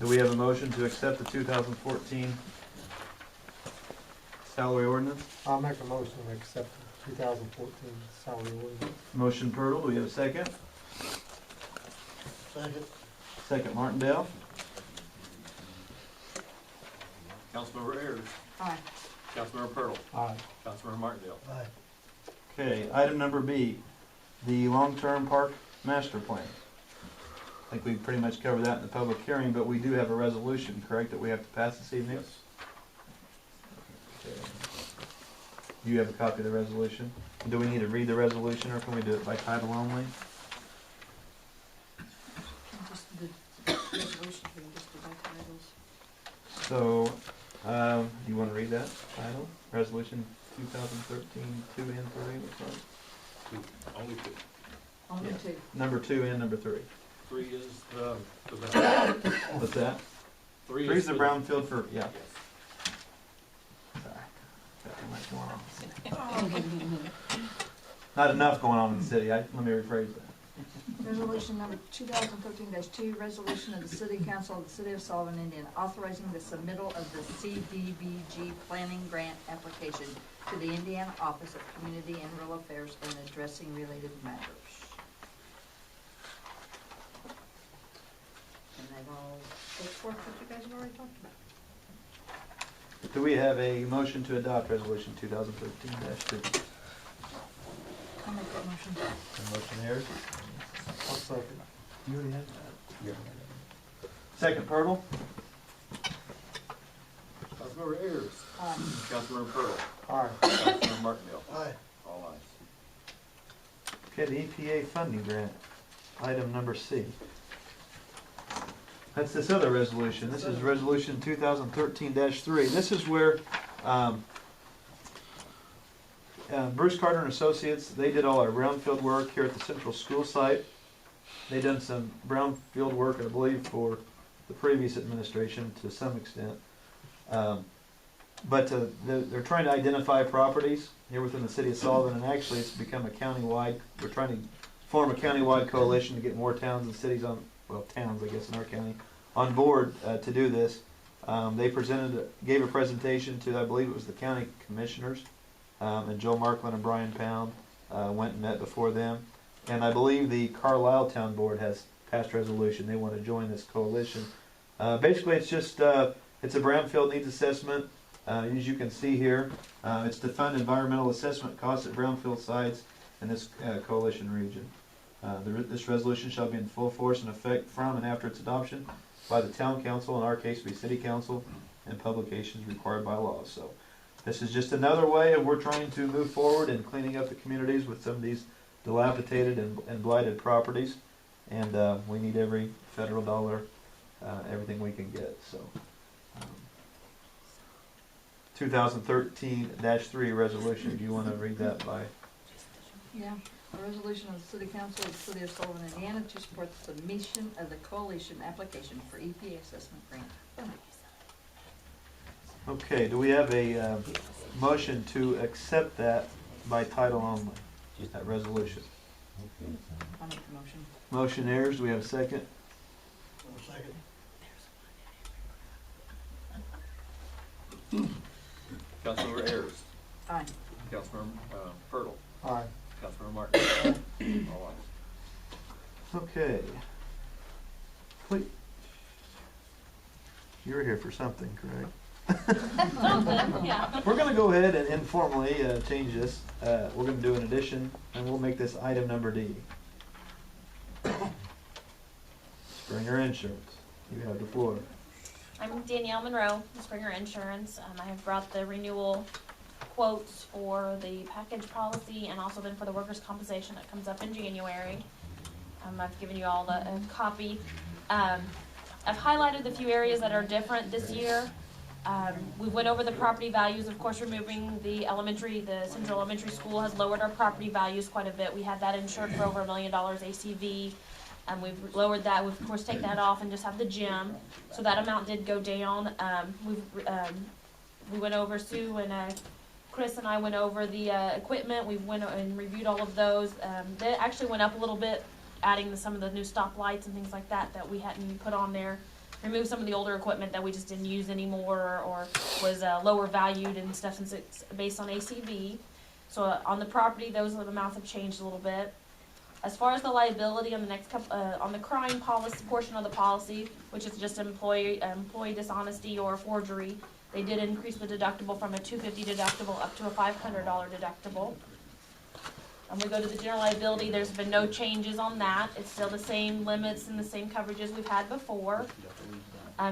Do we have a motion to accept the 2014 salary ordinance? I'll make a motion to accept the 2014 salary ordinance. Motion Purtle, do we have a second? Second. Second Martindale. Councilmember Ayers. Aye. Councilmember Pearl. Aye. Councilmember Martindale. Aye. Okay, item number B, the long-term park master plan. I think we pretty much covered that in the public hearing, but we do have a resolution, correct, that we have to pass this evening? Yes. Okay. Do you have a copy of the resolution? Do we need to read the resolution, or can we do it by title only? Just the resolution, we can just do by titles. So, you want to read that title? Resolution 2013, 2 and 3, what's that? Two. Only two. Only Yeah. two. Number 2 and number 3. Three is the brown. What's that? Three Three's is the brownfield for, yeah. Yes. Sorry. Got too much going on. Not enough going on in the city. Let me rephrase that. Resolution number 2013-2, resolution of the City Council of the City of Sullivan, Indiana, authorizing the submittal of the CDBG planning grant application to the Indiana Office of Community and Rural Affairs and addressing related matters. And they've all put forth what you guys have already talked about. Do we have a motion to adopt resolution 2013-2? I'll make that motion. Motion Ayers. I'll second. You already had that? Yeah. Second Purtle. Councilmember Ayers. Aye. Councilmember Pearl. Aye. Councilmember Martindale. Aye. All ayes. Okay, the EPA funding grant, item number C. That's this other resolution. This is resolution 2013-3. This is where Bruce Carter and Associates, they did all our brownfield work here at the Central School site. They done some brownfield work, I believe, for the previous administration to some extent. But they're trying to identify properties here within the city of Sullivan, and actually it's become a countywide, we're trying to form a countywide coalition to get more towns and cities on, well, towns, I guess, in our county, on board to do this. They gave a presentation to, I believe it was the county commissioners, and Joe Markland and Brian Pound went and met before them. And I believe the Carlisle Town Board has passed resolution. They want to join this coalition. Basically, it's just, it's a brownfield needs assessment. As you can see here, it's to fund environmental assessment costs at brownfield sites in this coalition region. This resolution shall be in full force and effect from and after its adoption by the town council, in our case, be city council, and publications required by law. So this is just another way of we're trying to move forward in cleaning up the communities with some of these dilapidated and blighted properties. And we need every federal dollar, everything we can get. So 2013-3 resolution. Do you want to read that by? Yeah, a resolution of the City Council of the City of Sullivan, Indiana, to support the submission of the coalition application for EPA assessment grant. Okay, do we have a motion to accept that by title only, that resolution? I'll make the motion. Motion Ayers, do we have a second? Second. Councilmember Ayers. Aye. Councilmember Pearl. Aye. Councilmember Martindale. All ayes. Okay. Please. You were here for something, correct? Yeah. We're going to go ahead and informally change this. We're going to do an addition, and we'll make this item number D. Springer Insurance. You have the floor. I'm Danielle Monroe, with Springer Insurance. I have brought the renewal quotes for the package policy and also then for the workers' compensation that comes up in January. I've given you all a copy. I've highlighted the few areas that are different this year. We went over the property values, of course, removing the Central Elementary School has lowered our property values quite a bit. We had that insured for over $1 million ACV. We've lowered that. We've, of course, take that off and just have the gym. So that amount did go down. We went over, Sue and Chris and I went over the equipment. We went and reviewed all of those. They actually went up a little bit, adding some of the new stoplights and things like that we hadn't put on there. remove some of the older equipment that we just didn't use anymore or was lower valued and stuff since it's based on ACV. So on the property, those amounts have changed a little bit. As far as the liability on the next on the crime policy portion of the policy, which is just employee dishonesty or forgery, they did increase the deductible from a $250 deductible up to a $500 deductible. And we go to the general liability, there's been no changes on that. It's still the same limits and the same coverages we've had before.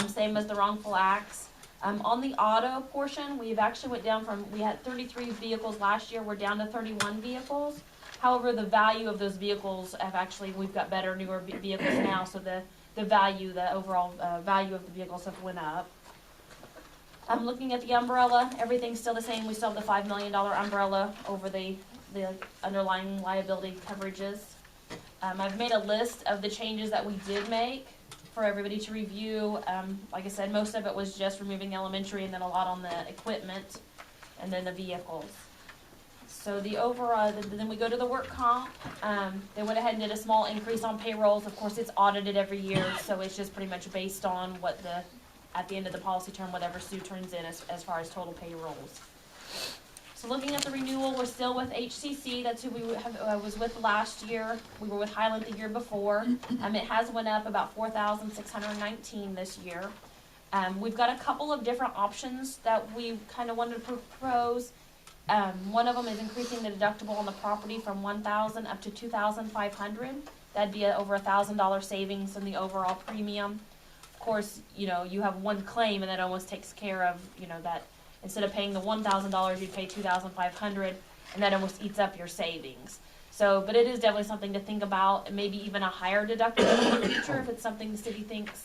Same as the wrongful acts. On the auto portion, we've actually went down from, we had 33 vehicles last year, we're down to 31 vehicles. However, the value of those vehicles have actually, we've got better, newer vehicles now, so the value, the overall value of the vehicles have went up. I'm looking at the umbrella, everything's still the same. We still have the $5 million umbrella over the underlying liability coverages. I've made a list of the changes that we did make for everybody to review. Like I said, most of it was just removing elementary and then a lot on the equipment and then the vehicles. So the overall, then we go to the work comp. They went ahead and did a small increase on payrolls. Of course, it's audited every year, so it's just pretty much based on what at the end of the policy term, whatever Sue turns in as far as total payrolls. So looking at the renewal, we're still with HCC. That's who we was with last year. We were with Highland the year before. It has went up about $4,619 this year. We've got a couple of different options that we kind of wanted to propose. One of them is increasing the deductible on the property from $1,000 up to $2,500. That'd be over $1,000 savings in the overall premium. Of course, you have one claim and that almost takes care of, that instead of paying the $1,000, you'd pay $2,500, and that almost eats up your savings. So, but it is definitely something to think about, and maybe even a higher deductible in the future if it's something the city thinks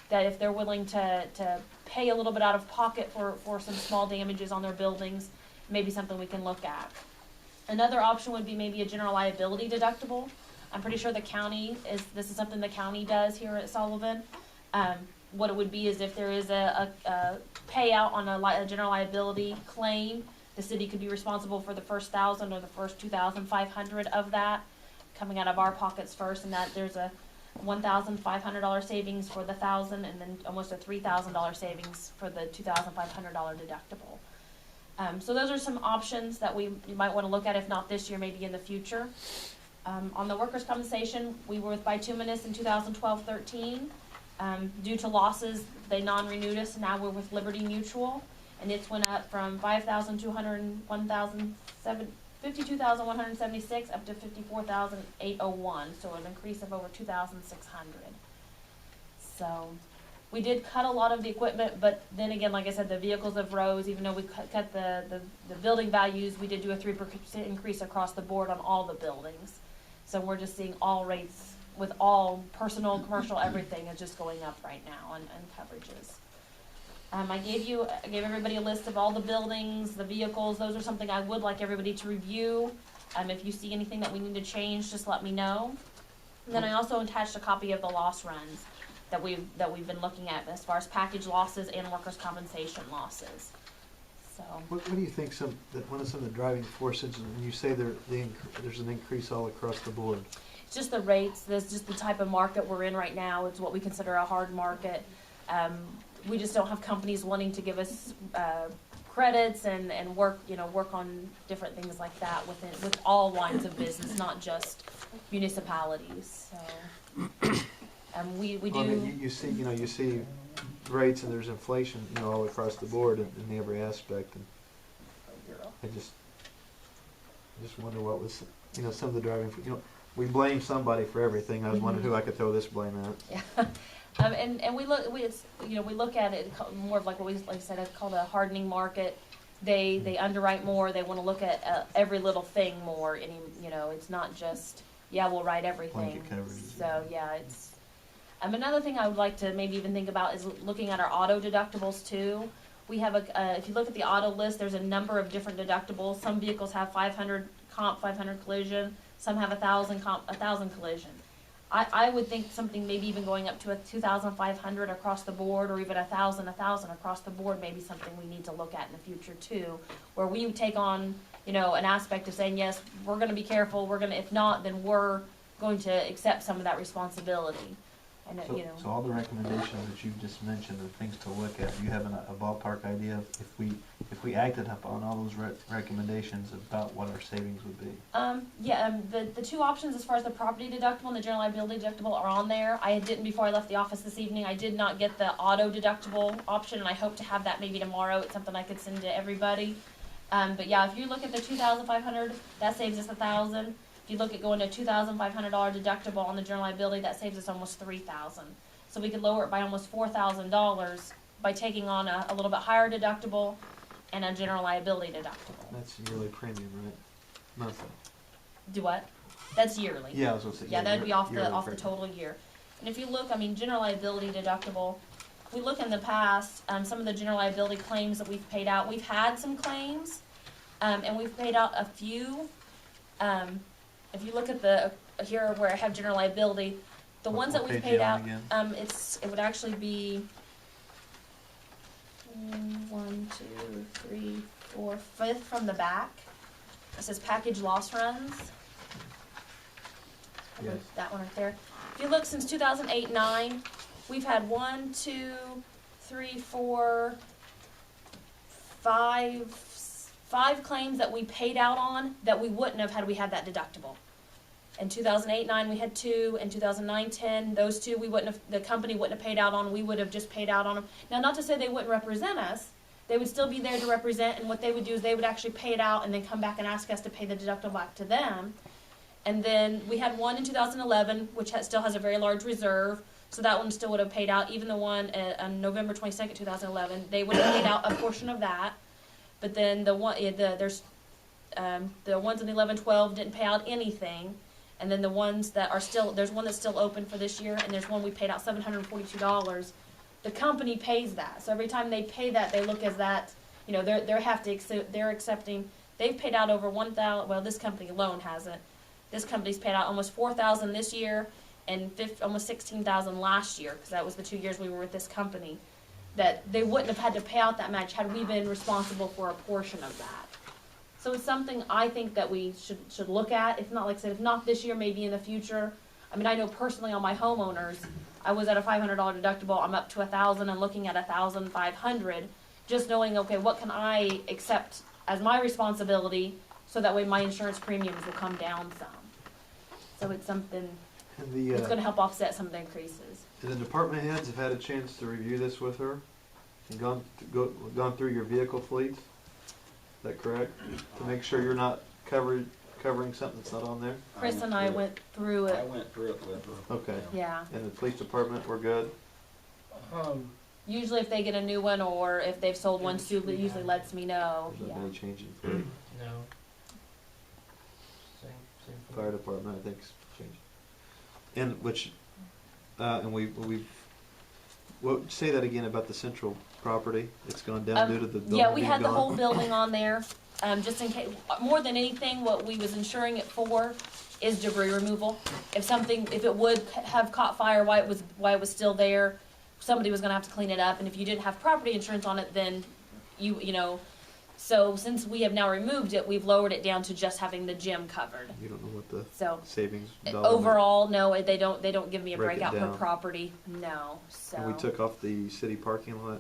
that if they're willing to pay a little bit out of pocket for some small damages on their buildings, maybe something we can look at. Another option would be maybe a general liability deductible. I'm pretty sure this is something the county does here at Sullivan. What it would be is if there is a payout on a general liability claim, the city could be responsible for the first $1,000 or the first $2,500 of that, coming out of our pockets first, and that there's a $1,500 savings for the $1,000, and then almost a $3,000 savings for the $2,500 deductible. So those are some options that you might want to look at, if not this year, maybe in the future. On the workers' compensation, we were with bituminous in 2012-13. Due to losses, they non-renewed us. Now we're with Liberty Mutual, and it's went up from $52,176 up to $54,801, so an increase of over $2,600. So we did cut a lot of the equipment, but then again, like I said, the vehicles have rose. Even though we cut the building values, we did do a 3% increase across the board on all the buildings. So we're just seeing all rates with all personal, commercial, everything is just going up right now and coverages. I gave everybody a list of all the buildings, the vehicles. Those are something I would like everybody to review. If you see anything that we need to change, just let me know. And then I also attached a copy of the loss runs that we've been looking at as far as package losses and workers' compensation losses. So. What do you think one of some of the driving forces when you say there's an increase all across the board? It's just the rates. There's just the type of market we're in right now. It's what we consider a hard market. We just don't have companies wanting to give us credits and work on different things like that with all lines of business, not just municipalities. So we do. Well, I mean, you see rates and there's inflation all across the board in every aspect, and I just wonder what was some of the driving. We blame somebody for everything. I was wondering who I could throw this blame at. Yeah. And we look at it more of like what like I said, it's called a hardening market. They underwrite more. They want to look at every little thing more. And it's not just we'll write everything. Blanket coverage. So it's. Another thing I would like to maybe even think about is looking at our auto deductibles too. We have if you look at the auto list, there's a number of different deductibles. Some vehicles have 500 comp, 500 collision. Some have 1,000 comp, 1,000 collision. I would think something maybe even going up to a 2,500 across the board, or even 1,000 across the board, maybe something we need to look at in the future too, where we take on, an aspect of saying, yes, we're going to be careful. If not, then we're going to accept some of that responsibility. I know, So, you know. so all the recommendations that you've just mentioned are things to look at. Do you have a ballpark idea of if we acted upon all those recommendations about what our savings would be? The two options as far as the property deductible and the general liability deductible are on there. I didn't before I left the office this evening. I did not get the auto deductible option, and I hope to have that maybe tomorrow. It's something I could send to everybody. But yeah, if you look at the 2,500, that saves us 1,000. If you look at going to $2,500 deductible on the general liability, that saves us almost 3,000. So we could lower it by almost $4,000 by taking on a little bit higher deductible and a general liability deductible. That's yearly premium, right? Monthly. Do what? That's yearly. Yeah, I was gonna say. Yeah, that'd be off the yearly the premium. total year. And if you look, I mean, general liability deductible, if we look in the past, some of the general liability claims that we've paid out, we've had some claims, and we've paid out a few. If you look at the, here where I have general liability, the What- ones what that we've page you paid on out, again? it would actually be 1, 2, 3, 4, 5th from the back. It says package loss runs. Yes. That one right there. If you look since 2008-9, we've had 1, 2, 3, 4, 5 claims that we paid out on that we wouldn't have had we had that deductible. In 2008-9 we had 2. In 2009-10, those 2 we wouldn't have, the company wouldn't have paid out on. We would have just paid out on them. Now, not to say they wouldn't represent us. They would still be there to represent, and what they would do is they would actually pay it out and then come back and ask us to pay the deductible back to them. And then we had one in 2011, which still has a very large reserve, so that one still would have paid out. Even the one on November 22nd, 2011, they would have paid out a portion of that. But then the ones in the 11-12 didn't pay out anything. And then the ones that are still, there's one that's still open for this year, and there's one we paid out $742. The company pays that. So every time they pay that, they look as that, you know, they're accepting, they've paid out over 1,000, well, this company alone hasn't. This company's paid out almost 4,000 this year and almost 16,000 last year, because that was the 2 years we were with this company. That they wouldn't have had to pay out that much had we been responsible for a portion of that. So it's something I think that we should look at. If not, like I said, if not this year, maybe in the future. I mean, I know personally on my homeowners, I was at a $500 deductible. I'm up to 1,000 and looking at 1,500. Just knowing, okay, what can I accept as my responsibility, so that way my insurance premiums will come down some. So it's something And it's going to help offset some of the increases. and the department heads have had a chance to review this with her and gone through your vehicle fleets. Is that correct? To make sure you're not covering something that's not on there? Chris and I went through I it. went through it with her. Okay. Yeah. And the police department, we're good? Usually if they get a new one or if they've sold one, Sue usually lets me know. There's Yeah. not any change in fleet. No. Same. Fire department, I think, is changed. And which, and we've, well, say that again about the central property. It's gone down due to the building Yeah, we being had the gone? whole building on there, just in case. More than anything, what we was insuring it for is debris removal. If it would have caught fire while it was still there, somebody was gonna have to clean it up. And if you didn't have property insurance on it, then you know. So since we have now removed it, we've lowered it down to just having the gym covered. You don't know what the So savings dollar. overall, no, they don't give me a Break it breakout per down. property. No, so. And we took off the city parking lot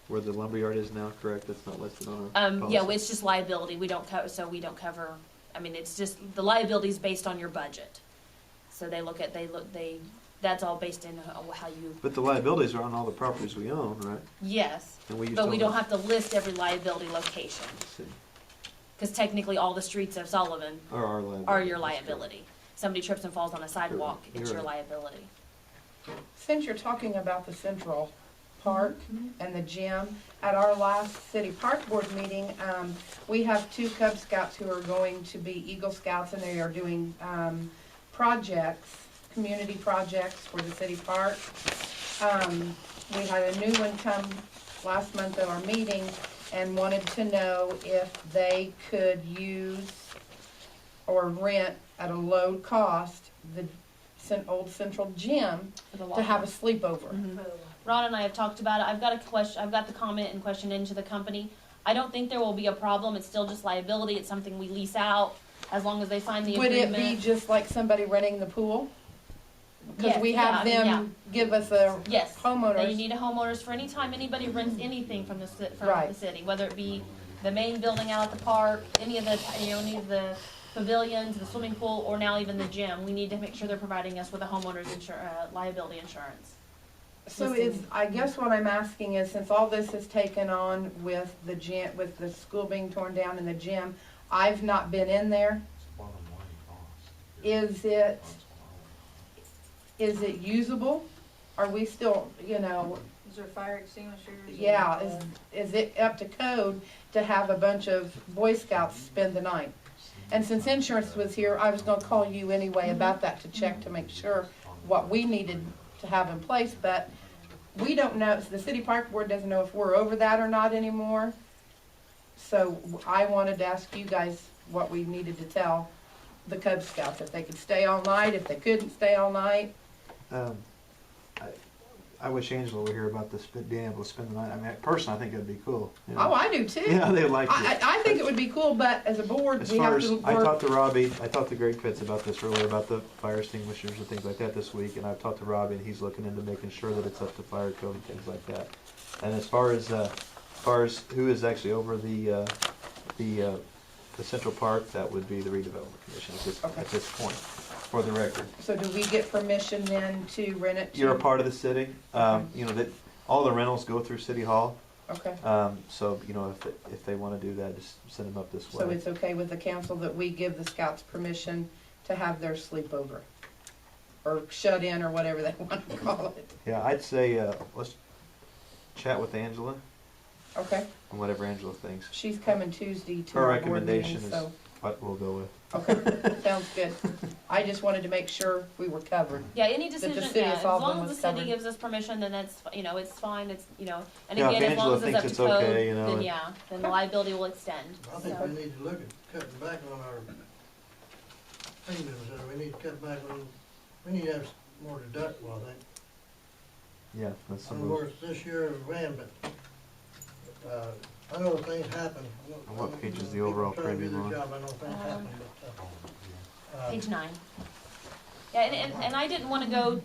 where the lumberyard is now, correct? That's not listed on our Yeah, policy. it's just liability. We don't cover, so we don't cover, I mean, it's just, the liability is based on your budget. So that's all based in how you, But the liabilities are on all the properties we own, right? yes, And we used but to we own- don't have to list every liability location. Let's see. Because technically, all the streets of Sullivan Or our liability. are your that's correct. liability. Somebody trips and falls on a sidewalk, it's You're your right. liability. Since you're talking about the Central Park and the gym, at our last City Park Board meeting, we have 2 Cub Scouts who are going to be Eagle Scouts, and they are doing projects, community projects for the city park. We had a new one come last month at our meeting and wanted to know if they could use or rent at a low cost the old Central Gym For the to have a law. sleepover. Mhm. Ron and I have talked about it. I've got the comment and question into the company. I don't think there will be a problem. It's still just liability. It's something we lease out as long as they sign the Would it agreement. be just like somebody renting the pool? Because Yes, we yeah, have I mean, them give us a Yes. Then you homeowners. need a homeowners for any time anybody rents anything from from Right. the city, whether it be the main building out at the park, any of the, any of the pavilions, the swimming pool, or now even the gym. We need to make sure they're providing us with a homeowner's liability insurance. So I guess what I'm asking is, since all this has taken on with the gym, with the school being torn down and the gym, I've not been in there. Is it usable? Are we still, Is there fire extinguishers? yeah, is it up to code to have a bunch of Boy Scouts spend the night? And since insurance was here, I was gonna call you anyway about that to check to make sure what we needed to have in place, but we don't know, the city park board doesn't know if we're over that or not anymore. So I wanted to ask you guys what we needed to tell the Cub Scouts, if they could stay all night, if they couldn't stay all night. I wish Angela were here about this, being able to spend the night. I mean, personally, I think that'd be cool. Oh, I do too. Yeah, they'd like to. I think it would be cool, but as a board, As we far have as, to I work. talked to Robbie, I talked to Greg Pitts about this earlier, about the fire extinguishers and things like that this week, and I've talked to Robbie, and he's looking into making sure that it's up to fire code and things like that. And as far as who is actually over the Central Park, that would be the redevelopment commission Okay. at this point, for the record. So do we get permission then to rent it to? You're a part of the city, that, all the rentals go through City Hall, Okay, so, if they wanna do that, just send them up this way. so it's okay with the council that we give the scouts permission to have their sleepover? Or shut in, or whatever they want to call it, Yeah, I'd say, let's chat with Angela, okay? and whatever Angela thinks, She's coming Tuesday to Her our board meeting, recommendation is- so, what we'll go with. okay, sounds good. I just wanted to make sure we were covered. Yeah, any the decision, city of as Sullivan long as was the city covered. gives us permission, then that's, it's fine, and Yeah, if again, as long Angela as it's thinks up to it's code, okay, then yeah, then the liability will extend. I think So- we need to look at cutting back on our premiums, we need to cut back on, we need to have more deductible, I think. Yeah, that's I some don't know of where this year it ran, but, I know things happen. On what page is the overall People trying to do premium their on? job, I know things happen, but, Page 9. Yeah, and I didn't want to go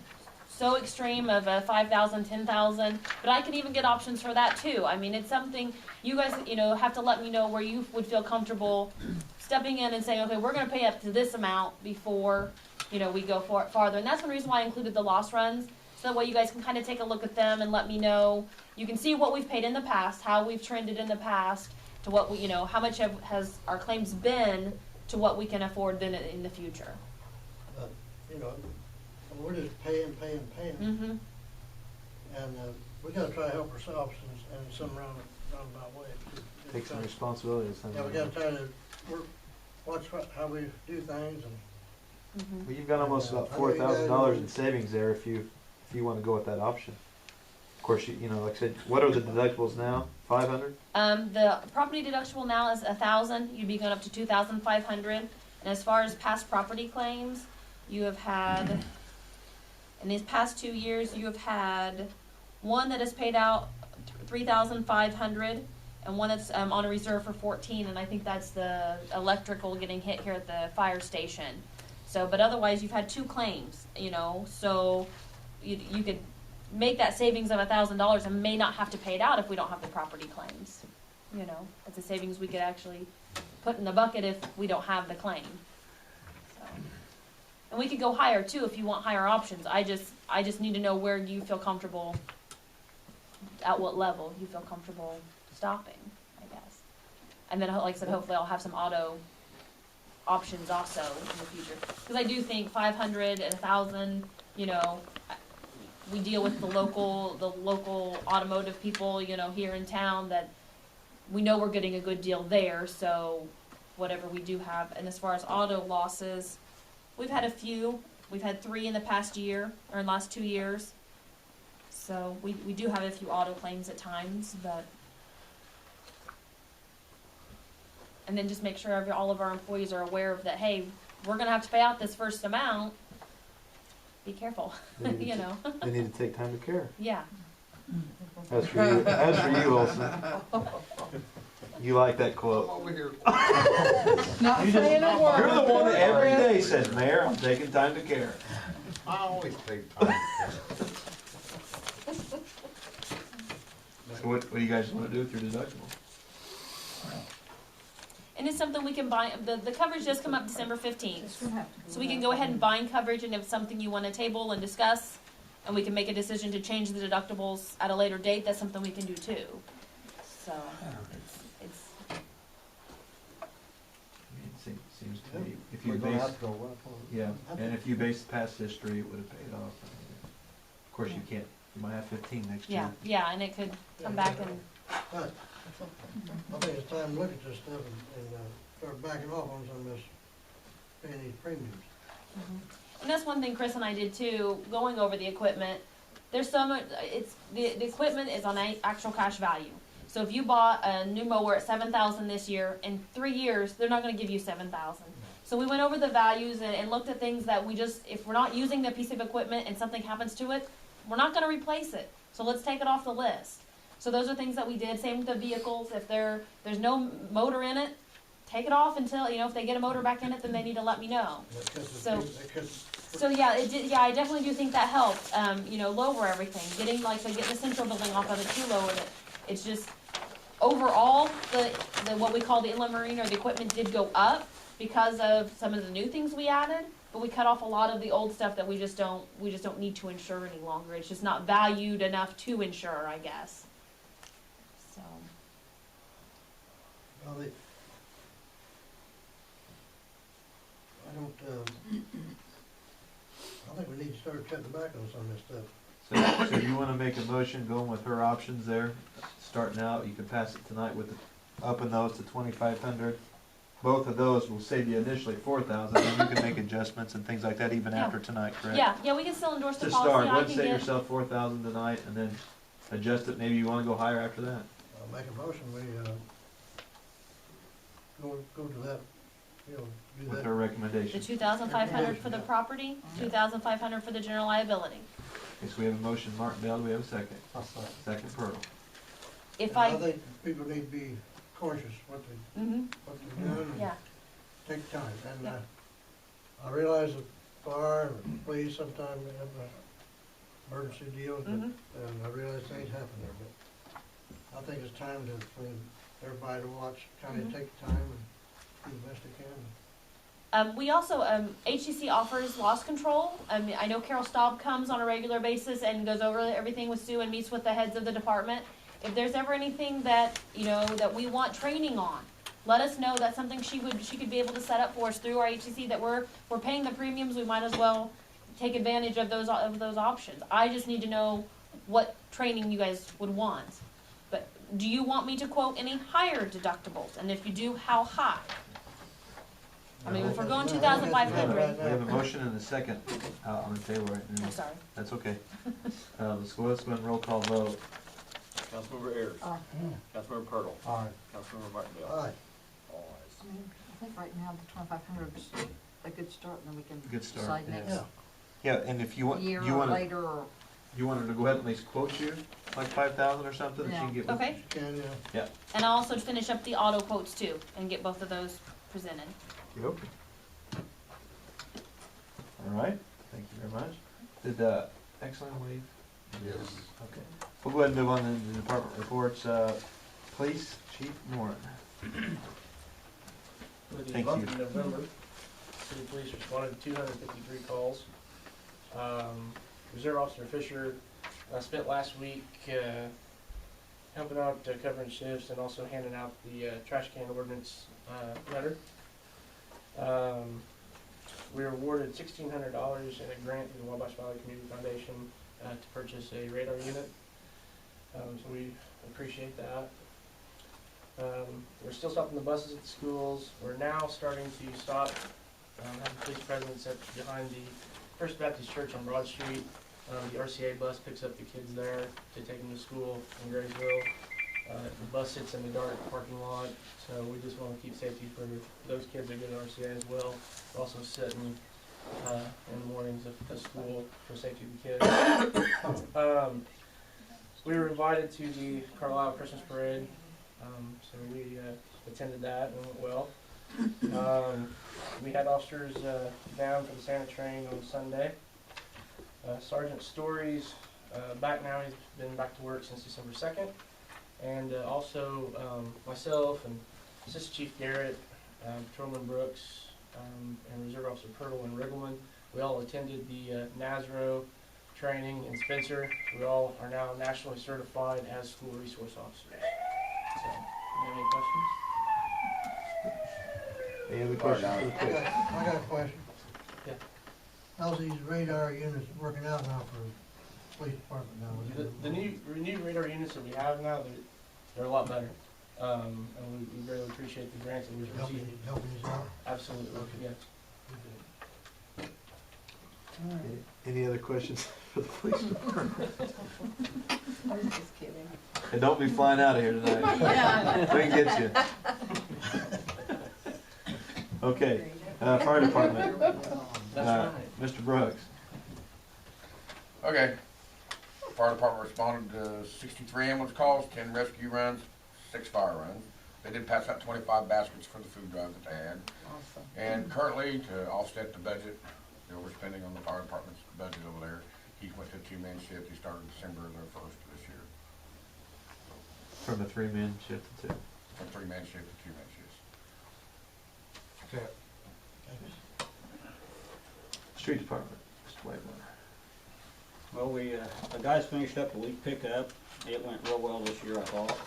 so extreme of a 5,000, 10,000, but I can even get options for that too. I mean, it's something you guys, have to let me know where you would feel comfortable stepping in and saying, okay, we're going to pay up to this amount before, we go farther. And that's one reason why I included the loss runs, so that way you guys can kind of take a look at them and let me know. You can see what we've paid in the past, how we've trended in the past, to what we, how much has our claims been to what we can afford then in the future. you know, we're just paying. Mm-hmm. And, we gotta try to help ourselves in some roundabout way. take some responsibility. Yeah, we gotta try to watch how we do things and. Mm-hmm. Well, you've got almost about I know you guys $4,000 are- in savings there if you want to go with that option. Of course, like I said, what are the deductibles now? 500? The property deductible now is 1,000. You'd be going up to 2,500. And as far as past property claims, you have had, in these past 2 years, you have had one that has paid out 3,500, and one that's on a reserve for 14. And I think that's the electrical getting hit here at the fire station. So, but otherwise, you've had 2 claims. So you could make that savings of $1,000 and may not have to pay it out if we don't have the property claims. It's a savings we could actually put in the bucket if we don't have the claim. So. And we could go higher too if you want higher options. I just need to know where you feel comfortable, at what level you feel comfortable stopping, I guess. And then, like I said, hopefully I'll have some auto options also in the future. Because I do think 500 and 1,000, we deal with the local automotive people, here in town, that we know we're getting a good deal there, so whatever we do have. And as far as auto losses, we've had a few. We've had 3 in the past year, or in the last 2 years. So we do have a few auto claims at times, but. And then just make sure all of our employees are aware of that, hey, we're gonna have to pay out this first amount. Be careful, They need to- They need to take time to care. Yeah. As for you, Olson, you like that quote. Not You just- saying a word. You're the one that every day says, Mayor, I'm taking time to care. I always take time. So what do you guys wanna do with your deductible? And it's something we can buy, the coverage does come up December 15th. This would have to be So we can right. go ahead and bind coverage, and if it's something you wanna table and discuss, and we can make a decision to change the deductibles at a later date, that's something we can do too. So, it's, I mean, it seems to me, if you We're gonna base, have to go up on it. yeah, and if you base past history, it would've paid off. I mean, of course, you can't, you might have 15 next year. yeah, and it could come back and, But I think it's time to look at this stuff and start backing off on some of this, paying these premiums. and that's one thing Chris and I did too, going over the equipment. There's so much, the equipment is on actual cash value. So if you bought a new mower at 7,000 this year, in 3 years, they're not gonna give you 7,000. So we went over the values and looked at things that we just, if we're not using the piece of equipment and something happens to it, we're not gonna replace it. So let's take it off the list. So those are things that we did. Same with the vehicles. If there's no motor in it, take it off until, if they get a motor back in it, then they need to let me know. That cuts the So- that cuts- So yeah, I definitely do think that helped, lower everything. Getting the central building off of it too lowered it. It's just, overall, the what we call the inland marine or the equipment did go up because of some of the new things we added, but we cut off a lot of the old stuff that we just don't need to insure any longer. It's just not valued enough to insure, I guess. So, Well, I think we need to start cutting back on some of this stuff. So you wanna make a motion going with her options there, starting out, you can pass it tonight with the, upping those to 2,500. Both of those will save you initially 4,000, and you can make adjustments and things like that even Yeah. after tonight, correct? yeah, we can still endorse the To policy. start, I let's can set get, yourself 4,000 tonight, and then adjust it, maybe you wanna go higher after that. I'll make a motion, we, go to that, do With that. her the recommendation. 2,500 for the property, 2,500 for the general liability. Okay, so we have a motion, Martindale, do we have a second? I'll second. Second, Pearl. If I think people need to be cautious what they're doing and yeah, take time. And, Yeah. I realize that fire and police sometimes have emergency deals, but, Mhm. and I realize things happen there, but I think it's time for everybody to watch, kinda Mhm. take the time and do the best they can. We also, HCC offers loss control. I know Carol Staub comes on a regular basis and goes over everything with Sue and meets with the heads of the department. If there's ever anything that, that we want training on, let us know. That's something she could be able to set up for us through our HCC, that we're paying the premiums, we might as well take advantage of those options. I just need to know what training you guys would want. But do you want me to quote any higher deductibles? And if you do, how high? I mean, if we're going 2,500. We have a motion and a second out on the table right now. I'm sorry. That's okay. Let's go and roll call vote. Councilmember Ayers. Aye. Councilmember Pirtle. All right. Councilmember Martindale. Aye. All ayes. I mean, I think right now the 2,500 is a good start, and then we can Good start, decide yeah. next Yeah. Yeah, and if you want, year you or wanna, later, or, you wanted to go ahead and at least quote you, like 5,000 or something, that she Yeah. can get. Okay. Can, Yeah. And I'll also finish up the auto quotes too, and get both of those presented. Yep. All right, thank you very much. Did, excellent wave? Yes. Okay. We'll go ahead and move on to the department reports. Police Chief Moran. For the Thank month you. of November, city police responded to 253 calls. Reserve Officer Fisher spent last week helping out covering shifts and also handing out the trash can ordinance letter. We were awarded $1,600 in a grant through the Wabash Valley Community Foundation to purchase a radar unit. So we appreciate that. We're still stopping the buses at the schools. We're now starting to stop, have police presence behind the First Baptist Church on Broad Street. The RCA bus picks up the kids there to take them to school in Graysville. The bus sits in the dark parking lot, so we just want to keep safety for those kids that go to RCA as well. We're also sitting in the mornings of school for safety of the kids. We were invited to the Carlisle Christmas Parade. So we attended that and it went well. We had officers down for the Santa train on Sunday. Sergeant Stories, back now, he's been back to work since December 2nd. And also myself and Assistant Chief Garrett, Patrolman Brooks, and Reserve Officer Pirtle and Riggleman, we all attended the NASRO training in Spencer. We all are now nationally certified as school resource officers. So, you have any questions? Any other questions for the I chief? got a question. Yeah. How's these radar units working out now for the police department now? The new radar units that we have now, they're a lot better. And we really appreciate the grants that we've received. Helping us out? Absolutely, yeah. Any other questions for the police department? I was just kidding. And don't be flying out of here tonight. Yeah. We can get you. Okay, fire department, That's right. Mr. Brooks. Okay. Fire department responded to 63 ambulance calls, 10 rescue runs, 6 fire runs. They did pass out 25 baskets for the food drive that they had. Awesome. And currently, to offset the budget, the overspending on the fire department's budget over there, he went to a 2-man shift. He started December the 1st of this year. From a 3-man shift to 2. From 3-man shift to 2-man shifts. Okay. Street department, Mr. Whitmore. Well, the guys finished up the leaf pickup. It went real well this year, I thought.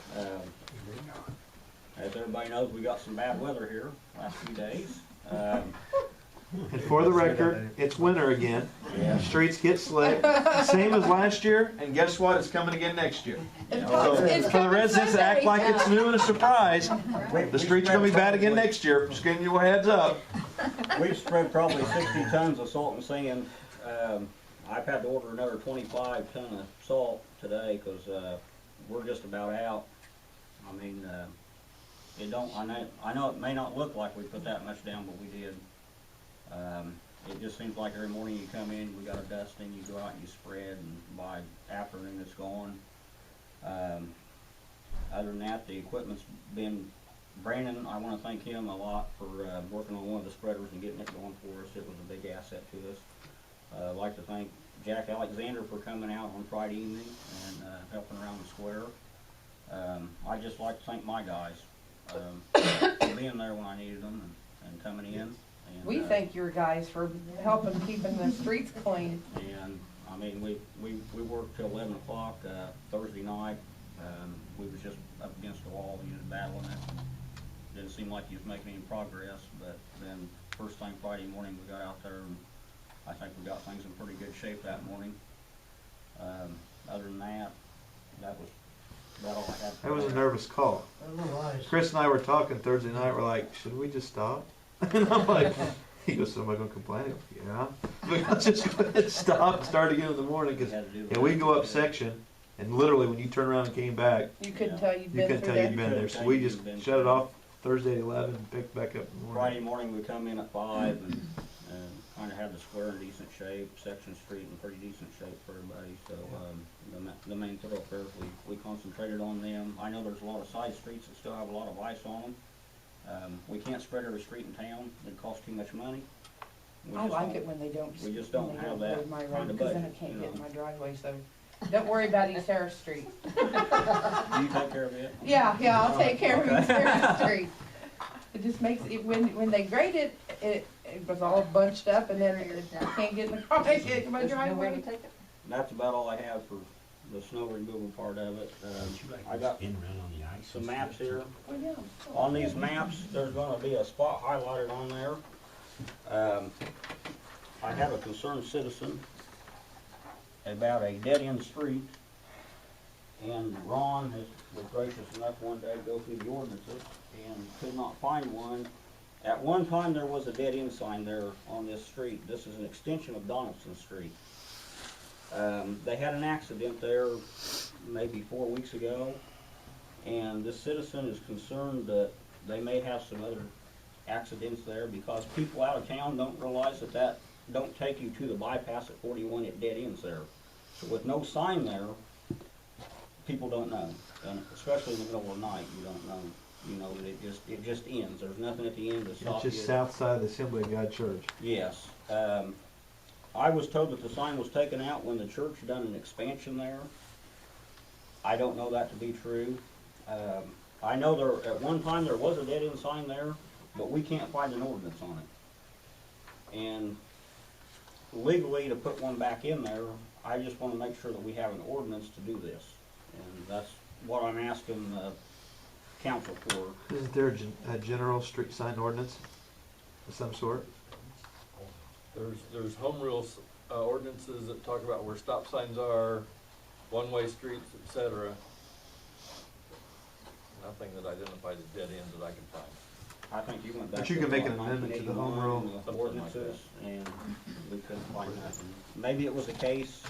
As everybody knows, we got some bad weather here last few days. And for the record, it's winter again. Yeah. Streets get slick, same as last year, and guess what? It's coming again next year. So It's for the coming residents that act Sunday. like it's new and a surprise, the streets are gonna be bad again next year. Just giving you a heads up. We've spread probably 60 tons of salt and sand. I've had to order another 25 ton of salt today because we're just about out. I mean, I know it may not look like we put that much down, but we did. It just seems like every morning you come in, we got a dusting, you go out and you spread, and by afternoon it's gone. Other than that, the equipment's been, Brandon, I want to thank him a lot for working on one of the spreaders and getting it going for us. It was a big asset to us. I'd like to thank Jack Alexander for coming out on Friday evening and helping around the square. I'd just like to thank my guys for being there when I needed them and coming in. And, We thank your guys for helping keeping the streets clean. And I mean, we worked till 11 o'clock Thursday night. We was just up against the wall, you know, battling it. Didn't seem like you was making any progress, but then first thing Friday morning we got out there, and I think we got things in pretty good shape that morning. Other than that, that was about all I had. That was a nervous call. A little ice. Chris and I were talking Thursday night. We're like, should we just stop? And I'm like, he goes, so am I gonna complain? I go, yeah. But let's just go ahead and stop, start again in the morning, because yeah, we go up section, and literally when you turn around and came back, You couldn't tell you'd you been couldn't through tell you'd that. been there. So we just shut it off Thursday at 11 and picked back up in the morning. Friday morning we come in at 5 and kind of had the square in decent shape, Section Street in pretty decent shape for everybody. So the main thoroughfares, we concentrated on them. I know there's a lot of side streets that still have a lot of ice on them. We can't spread every street in town. It costs too much money. We I just like don't- it when they don't. we just don't when they have don't that grade my kind road, of because then budget, it can't you get in know. my driveway, so don't worry about East Harris Street. Do you take care of it? Yeah, I'll take care of Okay. East Harris Street. It just makes it, when they grade it, it was all bunched up and then I can't get in the car, I can't get in my There's nowhere to driveway. take it? That's about all I have for the snow removal part of it. I got some maps here. Well, yeah. On these maps, there's gonna be a spot highlighted on there. I have a concerned citizen about a dead-end street, and Ron was gracious enough one day to go through the ordinances and could not find one. At one time, there was a dead-end sign there on this street. This is an extension of Donaldson Street. They had an accident there maybe 4 weeks ago, and this citizen is concerned that they may have some other accidents there because people out of town don't realize that don't take you to the bypass at 41, it dead ends there. So with no sign there, people don't know, and especially in the middle of the night, you don't know. You know, that it just ends. There's nothing at the end to stop It's just you. south side of the Assembly of God Church. Yes. I was told that the sign was taken out when the church done an expansion there. I don't know that to be true. I know there, at one time, there was a dead end sign there, but we can't find an ordinance on it. And legally, to put one back in there, I just wanna make sure that we have an ordinance to do this. And that's what I'm asking the council for. Isn't there a general street sign ordinance of some sort? There's home rules, ordinances that talk about where stop signs are, one-way streets, et cetera. Nothing that identifies dead ends that I can find. I think you went back. But you to, can make what, an amendment to the home 1981 rule. and the Something like ordinances, and we couldn't find nothing. Maybe it was a case,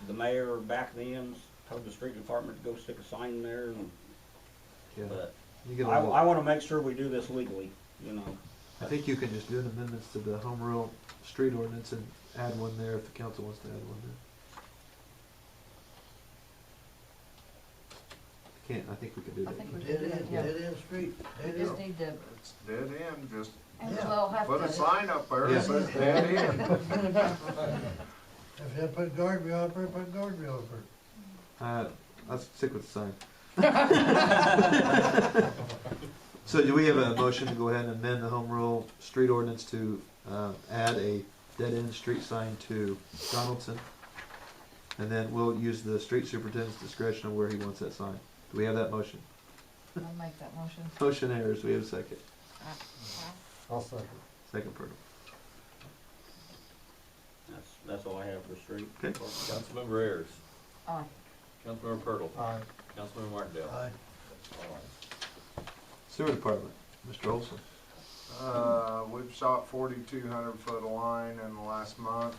the mayor back then told the street department to go stick a sign in there, and, Yeah. but You get a I little- wanna make sure we do this legally, you know. I think you can just do an amendments to the home rule street ordinance and add one there if the council wants to add one there. Can't, I think we can do I that. think we Dead can do it, end, yeah. dead end street, We dead just end. need to, It's dead end, just and Yeah. we'll have put a to, sign up there Yeah. that says dead end. If you had to put guardrail up there, put guardrail up there. Let's stick with the sign. So do we have a motion to go ahead and amend the home rule street ordinance to, add a dead end street sign to Donaldson? And then we'll use the street superintendent's discretion on where he wants that sign. Do we have that motion? I'll make that motion. Motion airs, do we have a second? I'll second. Second, Purtle. That's all I have for street. Okay. Councilmember Ayers, Aye. Councilmember Pirtle, Aye. Councilmember Martindale. Aye. All ayes. Sewer department, Mr. Olson. We've shot 4,200 foot of line in the last month.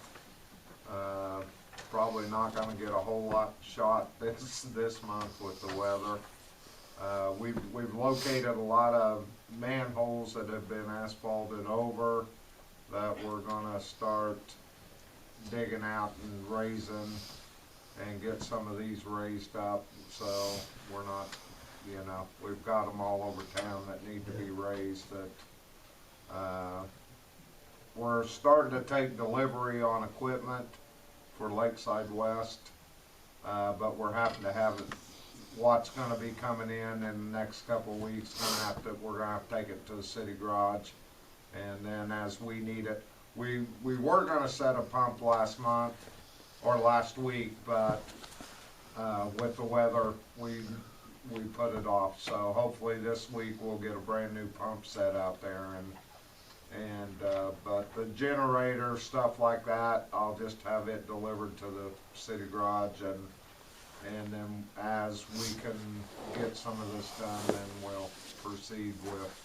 Probably not gonna get a whole lot shot this month with the weather. We've located a lot of manholes that have been asphalted over that we're gonna start digging out and raising and get some of these raised up, so we're not, you know, we've got them all over town that need to be raised that, we're starting to take delivery on equipment for Lakeside West, but we're having to have it, what's gonna be coming in the next couple of weeks, we're gonna have to take it to the city garage. And then as we need it, we were gonna set a pump last month, or last week, but, with the weather, we put it off. So hopefully this week we'll get a brand new pump set out there but the generator, stuff like that, I'll just have it delivered to the city garage and then as we can get some of this done, then we'll proceed with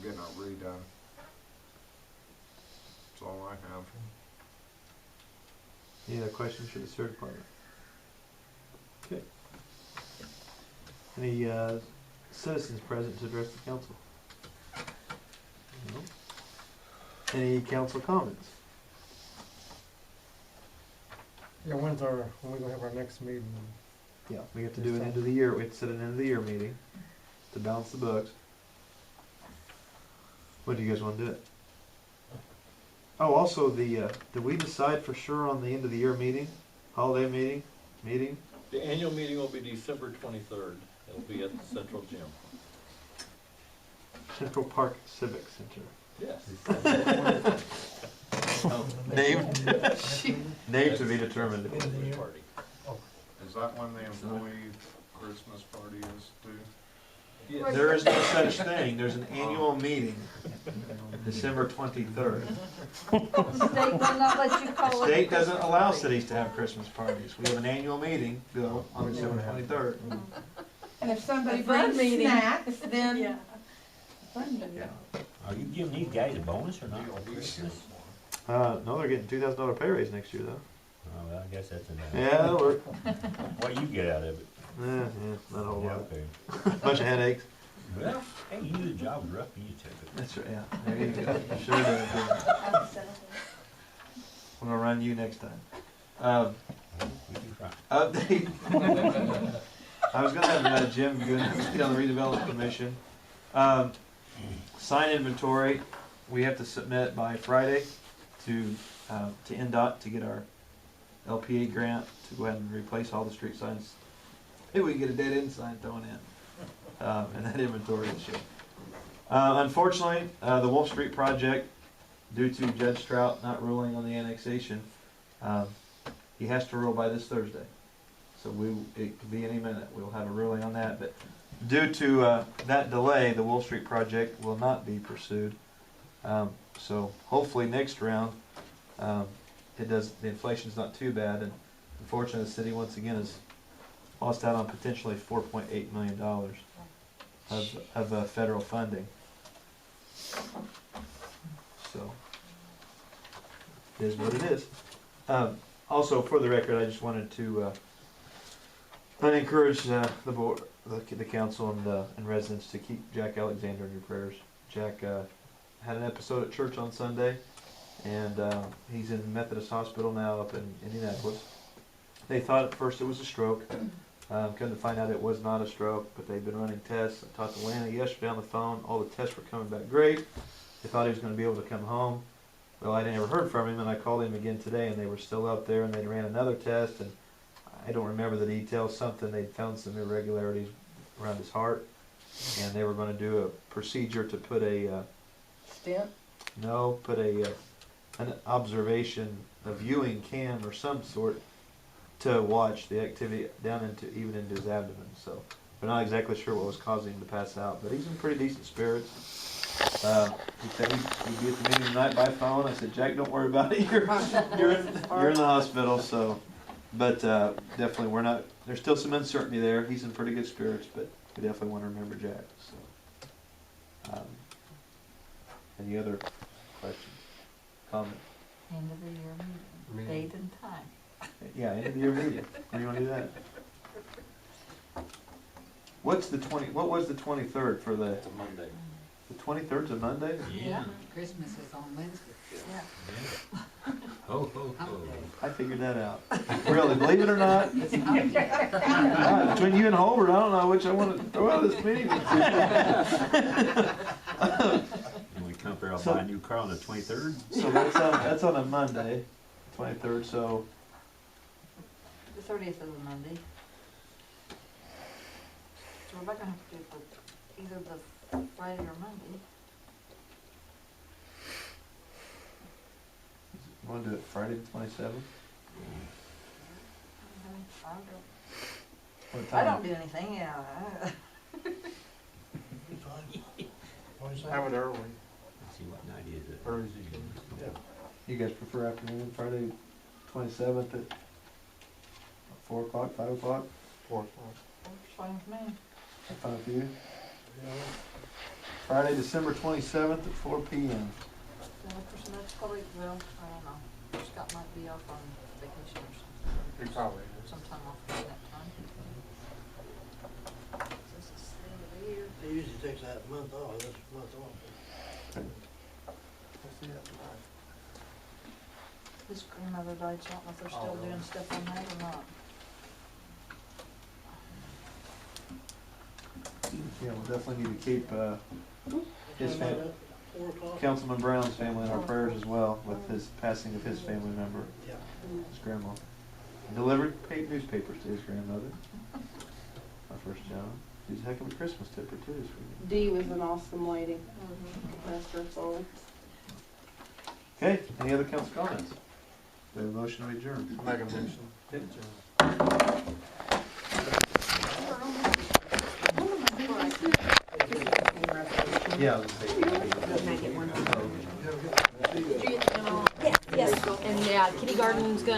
getting it redone. That's all I have. Any other questions for the sewer department? Okay. Any, citizens present to address the council? No. Any council comments? Yeah, when we gonna have our next meeting? Yeah, we have to do an end of the year, we have to set an end of the year meeting to balance the books. When do you guys wanna do it? Oh, also did we decide for sure on the end of the year meeting, holiday meeting? The annual meeting will be December 23rd. It'll be at the Central Gym. Central Park Civic Center. Yes. Name to be determined. Christmas party. Is that when the employee Christmas party is too? Yes. There is no such thing, there's an annual meeting, December 23rd. The state will not let you The call it. state doesn't allow cities to have Christmas parties. We have an annual meeting, Bill, on December 23rd. And if somebody A fun brings meeting. snacks, then. Fun meeting. Are you giving these guys a bonus or not? No, they're getting $2,000 pay raise next year, though. Oh, well, I guess that's enough. Yeah, we're, What do you get out of it? not a whole lot. okay. Bunch of headaches. Well, hey, you do the job rough, you take it. That's right, yeah. There you go. Sure do. I'm gonna run you next time. We can try. Update. I was gonna have Jim Good on the redevelopment commission. Sign inventory, we have to submit by Friday to NDOT to get our LPA grant to go ahead and replace all the street signs. Maybe we can get a dead end sign thrown in, and that inventory this year. Unfortunately, the Wolf Street project, due to Judge Trout not ruling on the annexation, he has to rule by this Thursday. So it could be any minute, we'll have a ruling on that, but due to that delay, the Wolf Street project will not be pursued. So hopefully next round, the inflation's not too bad, and unfortunately the city once again has lost out on potentially $4.8 million of federal funding. So, it is what it is. Also, for the record, I just wanted to encourage the board, the council, and residents to keep Jack Alexander in your prayers. Jack had an episode at church on Sunday, and he's in Methodist Hospital now up in Indianapolis. They thought at first it was a stroke. Come to find out it was not a stroke, but they've been running tests. I talked to Lana yesterday on the phone. All the tests were coming back great. They thought he was going to be able to come home. Well, I never heard from him, and I called him again today, and they were still out there, and they ran another test, and I don't remember the details. Something, they'd found some irregularities around his heart, and they were going to do a procedure to put a Stent? no, put an observation, a viewing cam or some sort to watch the activity down even into his abdomen. So we're not exactly sure what was causing him to pass out, but he's in pretty decent spirits. He said he'd be at the meeting tonight by phone. I said, Jack, don't worry about it. You're in the hospital. So, but definitely we're not. There's still some uncertainty there. He's in pretty good spirits, but we definitely want to remember Jack. So, any other questions, comments? End of the year meeting, date and time. Yeah, end of the year meeting. When do you want to do that? What was the 23rd for the? It's a Monday. The 23rd's a Monday? Yeah. Christmas is on Wednesday. Yeah. Ho, ho, ho. I figured that out. Really, believe it or not? Between you and Holbert, I don't know which I want to throw out of this meeting. And we come up there, I'll So- buy a new car on the 23rd. So that's on a Monday, 23rd, so The 30th is a Monday. So we're not gonna have to do it for either the Friday or Monday. you want to do it Friday the 27th? What I time? don't do anything, yeah. Have it early. Let's see, what night is it? Early as you can. You guys prefer afternoon, Friday 27th at 4 o'clock, 5 o'clock? 4 o'clock. Works fine with me. That fine with you? Friday, December 27th at 4 p.m. The other person that's probably, well, I don't know. Scott might be off on vacation or something. He probably is. Sometime off during that time. This is the end of the year. He usually takes that month off, this month off. His grandmother died, so I don't know if they're still doing stuff on that or not. Yeah, we'll definitely need to keep his Time family, out at 4 o'clock? Councilman Brown's family in our prayers as well with his passing of his family member, Yeah. his grandma. Delivered newspapers to his grandmother. My first job. She's a heck of a Christmas tipper too. Sweetie. Dee was an awesome lady. Bless her soul. Okay, any other council comments? We have a motion to adjourn. Make a motion. Yeah. Yes, and Kitty Garden's gonna